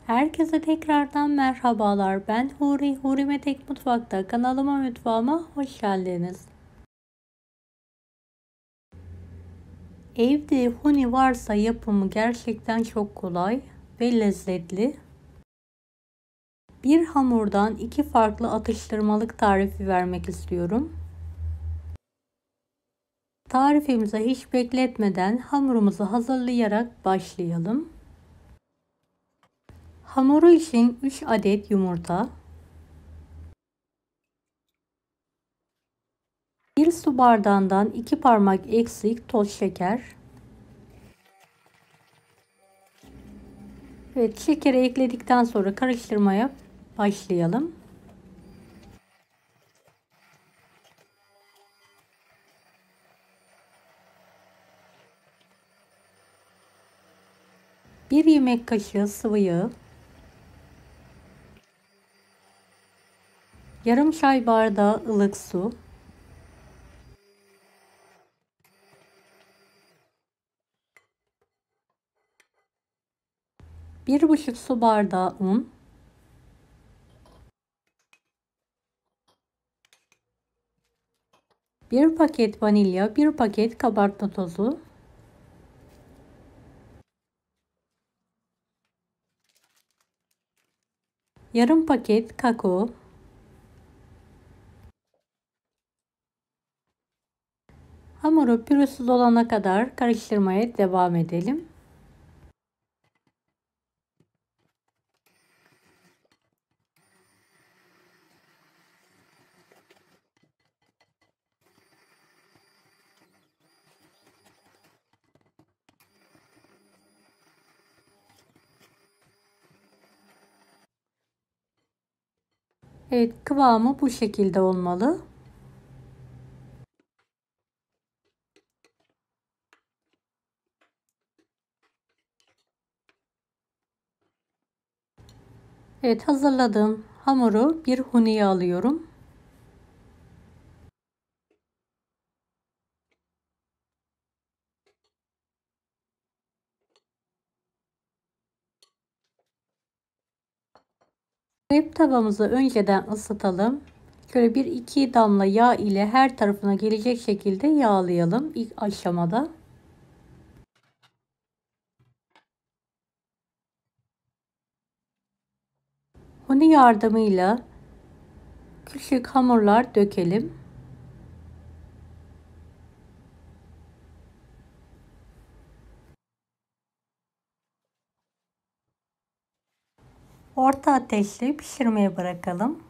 Herkese tekrardan merhabalar. Ben Huri. Huri Metek Mutfak'ta mutfağıma hoş geldiniz. Evde huni varsa yapımı gerçekten çok kolay ve lezzetli. Bir hamurdan iki farklı atıştırmalık tarifi vermek istiyorum. Tarifimize hiç bekletmeden hamurumuzu hazırlayarak başlayalım. Hamuru için 3 adet yumurta, 1 su bardağından 2 parmak eksik toz şeker. Evet, şekeri ekledikten sonra karıştırmaya başlayalım. Bir yemek kaşığı sıvı yağ, yarım çay bardağı ılık su, 1,5 su bardağı un, 1 paket vanilya, 1 paket kabartma tozu, yarım paket kakao, hamuru pürüzsüz olana kadar karıştırmaya devam edelim. Evet, kıvamı bu şekilde olmalı. Evet, hazırladığım hamuru bir huniye alıyorum. Krep tavamızı önceden ısıtalım. Şöyle 1-2 damla yağ ile her tarafına gelecek şekilde yağlayalım ilk aşamada. Huni yardımıyla küçük hamurlar dökelim. Orta ateşte pişirmeye bırakalım.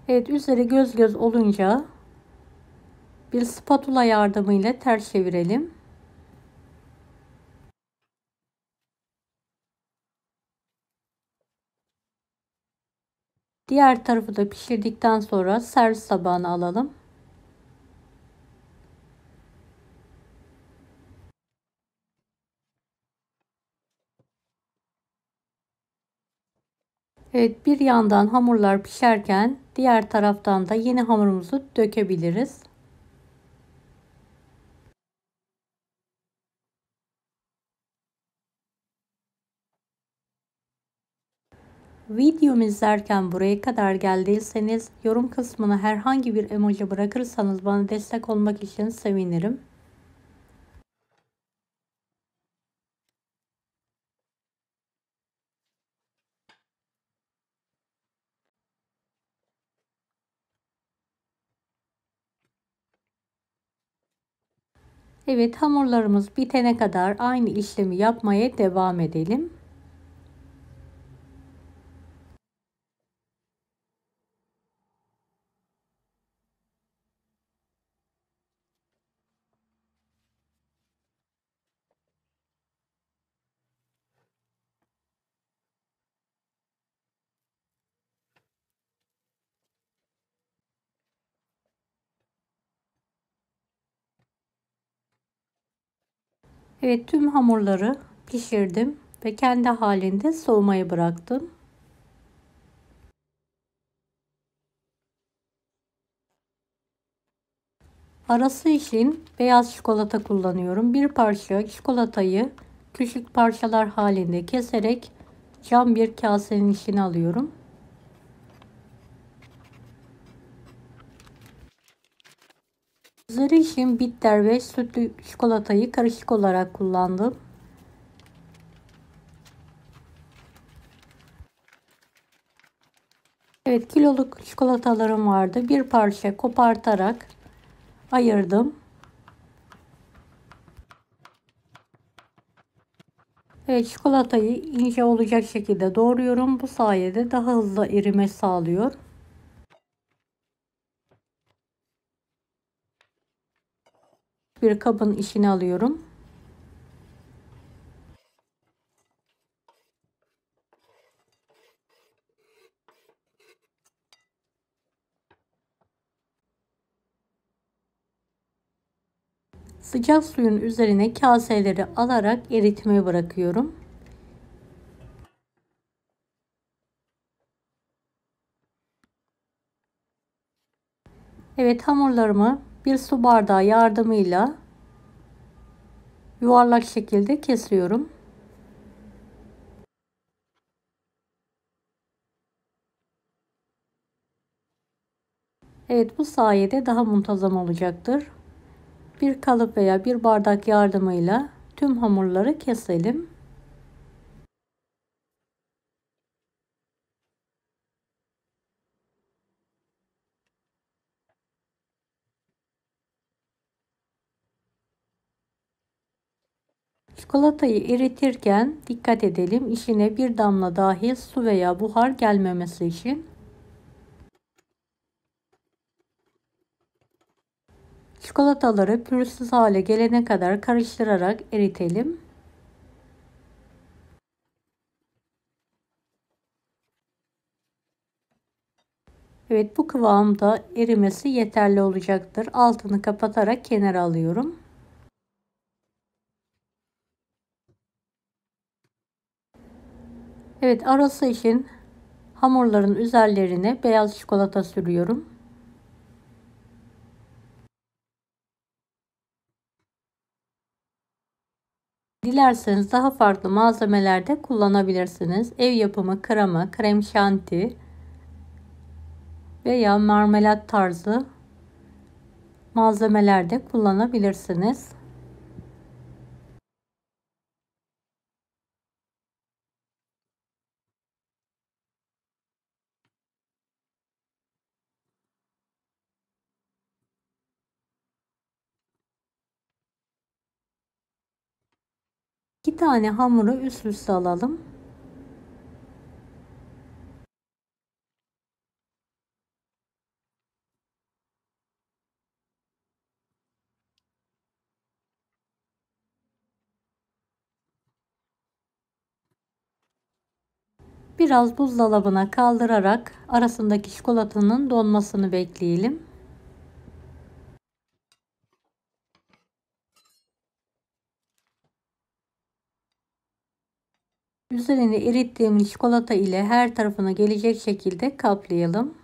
Evet, üzeri göz göz olunca bir spatula yardımıyla ters çevirelim. Diğer tarafı da pişirdikten sonra servis tabağına alalım. Evet, bir yandan hamurlar pişerken diğer taraftan da yeni hamurumuzu dökebiliriz. Videomu izlerken buraya kadar geldiyseniz yorum kısmına herhangi bir emoji bırakırsanız bana destek olmak için sevinirim. Evet, hamurlarımız bitene kadar aynı işlemi yapmaya devam edelim. Evet, tüm hamurları pişirdim ve kendi halinde soğumaya bıraktım. Arası için beyaz çikolata kullanıyorum. Bir parça çikolatayı küçük parçalar halinde keserek cam bir kasenin içine alıyorum. Üzeri için bitter ve sütlü çikolatayı karışık olarak kullandım. Evet, kiloluk çikolatalarım vardı. Bir parça kopartarak ayırdım. Evet, çikolatayı ince olacak şekilde doğruyorum. Bu sayede daha hızlı erime sağlıyor. Bir kabın içine alıyorum. Sıcak suyun üzerine kaseleri alarak eritmeye bırakıyorum. Evet, hamurlarımı bir su bardağı yardımıyla yuvarlak şekilde kesiyorum. Evet, bu sayede daha muntazam olacaktır. Bir kalıp veya bir bardak yardımıyla tüm hamurları keselim. Çikolatayı eritirken dikkat edelim. İçine bir damla dahi su veya buhar gelmemesi için. Çikolataları pürüzsüz hale gelene kadar karıştırarak eritelim. Evet, bu kıvamda erimesi yeterli olacaktır. Altını kapatarak kenara alıyorum. Evet, arası için hamurların üzerlerine beyaz çikolata sürüyorum. Dilerseniz daha farklı malzemeler de kullanabilirsiniz. Ev yapımı krema, krem şanti veya marmelat tarzı malzemeler de kullanabilirsiniz. İki tane hamuru üst üste alalım. Biraz buzdolabına kaldırarak arasındaki çikolatanın donmasını bekleyelim. Üzerini erittiğimiz çikolata ile her tarafına gelecek şekilde kaplayalım.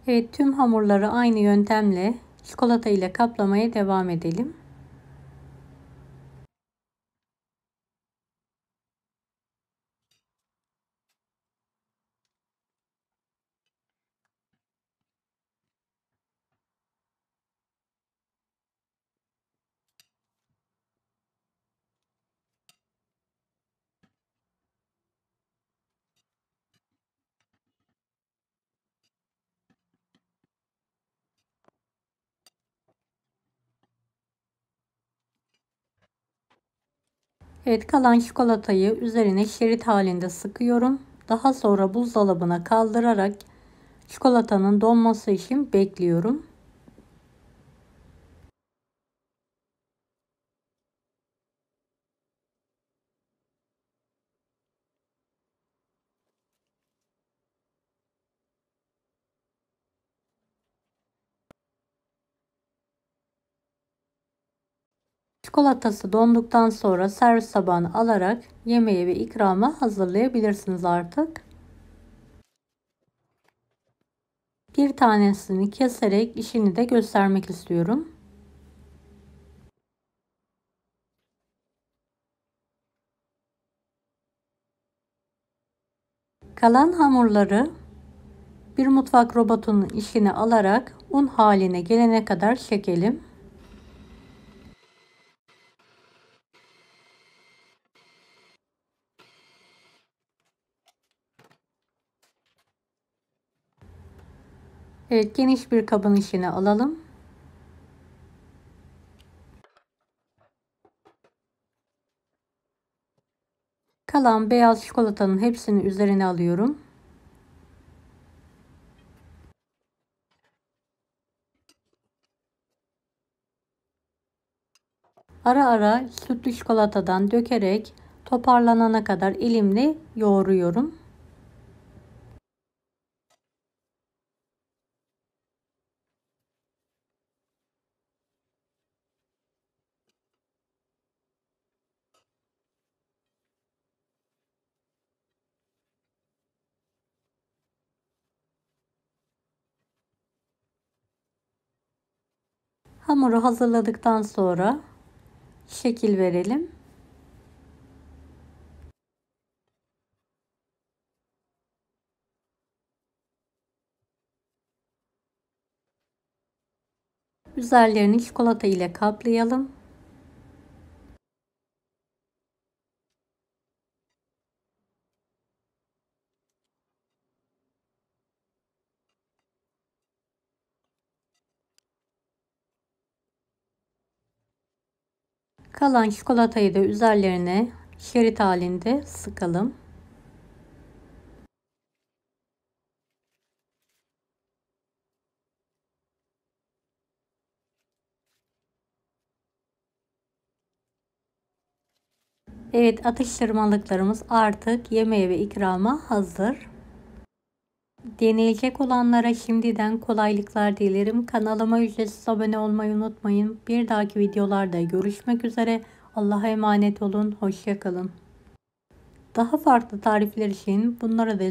Evet, tüm hamurları aynı yöntemle çikolata ile kaplamaya devam edelim. Evet, kalan çikolatayı üzerine şerit halinde sıkıyorum. Daha sonra buzdolabına kaldırarak çikolatanın donması için bekliyorum. Çikolatası donduktan sonra servis tabağına alarak yemeğe ve ikrama hazırlayabilirsiniz artık. Bir tanesini keserek işini de göstermek istiyorum. Kalan hamurları bir mutfak robotunun içine alarak un haline gelene kadar çekelim. Evet, geniş bir kabın içine alalım. Kalan beyaz çikolatanın hepsini üzerine alıyorum. Ara ara sütlü çikolatadan dökerek toparlanana kadar elimle yoğuruyorum. Hamuru hazırladıktan sonra şekil verelim. Üzerlerini çikolata ile kaplayalım. Kalan çikolatayı da üzerlerine şerit halinde sıkalım. Evet, atıştırmalıklarımız artık yemeğe ve ikrama hazır. Deneyecek olanlara şimdiden kolaylıklar dilerim. Kanalıma ücretsiz abone olmayı unutmayın. Bir dahaki videolarda görüşmek üzere. Allah'a emanet olun. Hoşça kalın. Daha farklı tarifler için bunlara da